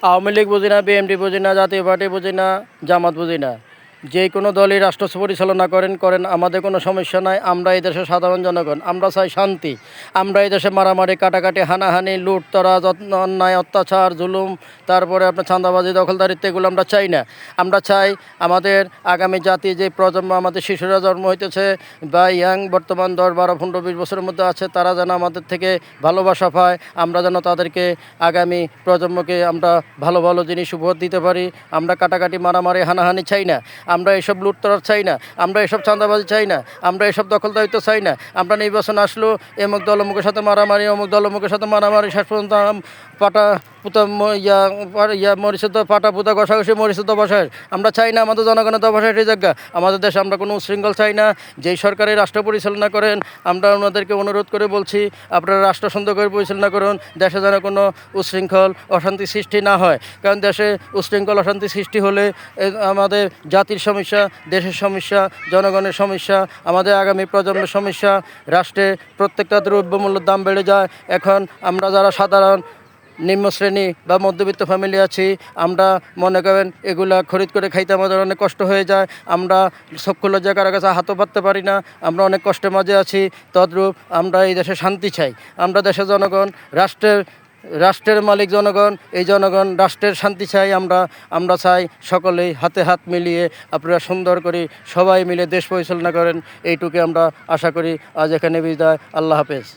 আওয়ামী লীগ বুঝি না, বিএনপি বুঝি না, জাতীয় পার্টি বুঝি না, জামাত বুঝি না। যে কোনো দলই রাষ্ট্র পরিচালনা করেন আমাদের কোনো সমস্যা নাই। আমরা এই দেশের সাধারণ জনগণ, আমরা চাই শান্তি। আমরা এই দেশে মারামারি, কাটাকাটি, হানাহানি, লুটতরাজ, অন্যায়, অত্যাচার, জুলুম, তারপরে আপনার চাঁদাবাজি, দখলদারিত্ব, এগুলো আমরা চাই না। আমরা চাই আমাদের আগামী জাতি, যে প্রজন্ম, আমাদের শিশুরা জন্ম হইতেছে বা বর্তমান 10, 12, 15, 20 বছরের মধ্যে আছে, তারা যেন আমাদের থেকে ভালোবাসা পায়। আমরা যেন তাদেরকে, আগামী প্রজন্মকে আমরা ভালো ভালো জিনিস উপহার দিতে পারি। আমরা কাটাকাটি, মারামারি, হানাহানি চাই না। আমরা এসব লুটতরাজ চাই না। আমরা এসব চাঁদাবাজি চাই না। আমরা এসব দখলদারিত্ব চাই না। আমরা নির্বাচন আসলো অমুক দল অমুকের সাথে মারামারি, অমুক দল অমুকের সাথে মারামারি, শেষ পর্যন্ত পাটা পুতা মরিচুদ্ধ পাটা পুতা ঘষাঘষি মরিচুদ্ধ বসায়। আমরা চাই না আমাদের জনগণের দফাশায় জায়গা। আমাদের দেশে আমরা কোনো উশৃঙ্খল চাই না। যেই সরকারি রাষ্ট্র পরিচালনা করেন, আমরা ওনাদেরকে অনুরোধ করে বলছি, আপনারা রাষ্ট্র সুন্দর করে পরিচালনা করুন। দেশে যেন কোনো উশৃঙ্খল, অশান্তি সৃষ্টি না হয়। কারণ দেশে উশৃঙ্খল, অশান্তি সৃষ্টি হলে আমাদের জাতির সমস্যা, দেশের সমস্যা, জনগণের সমস্যা, আমাদের আগামী প্রজন্মের সমস্যা। রাষ্ট্রে প্রত্যেকটা দ্রব্যমূল্যের দাম বেড়ে যায়। এখন আমরা যারা সাধারণ নিম্ন শ্রেণী বা মধ্যবিত্ত ফ্যামিলি আছি, আমরা মনে করেন এগুলা খরিদ করে খাইতে আমাদের অনেক কষ্ট হয়ে যায়। আমরা চক্ষু লজ্জা কারো কাছে হাতও পাততে পারি না। আমরা অনেক কষ্টের মাঝে আছি। তদ্রূপ আমরা এই দেশে শান্তি চাই। আমরা দেশের জনগণ, রাষ্ট্রের মালিক জনগণ। এই জনগণ, রাষ্ট্রের শান্তি চাই। আমরা চাই সকলেই হাতে হাত মিলিয়ে আপনারা সুন্দর করে সবাই মিলে দেশ পরিচালনা করেন। এইটুকু আমরা আশা করি। আজ এখানে বিদায়। আল্লাহ হাফেজ।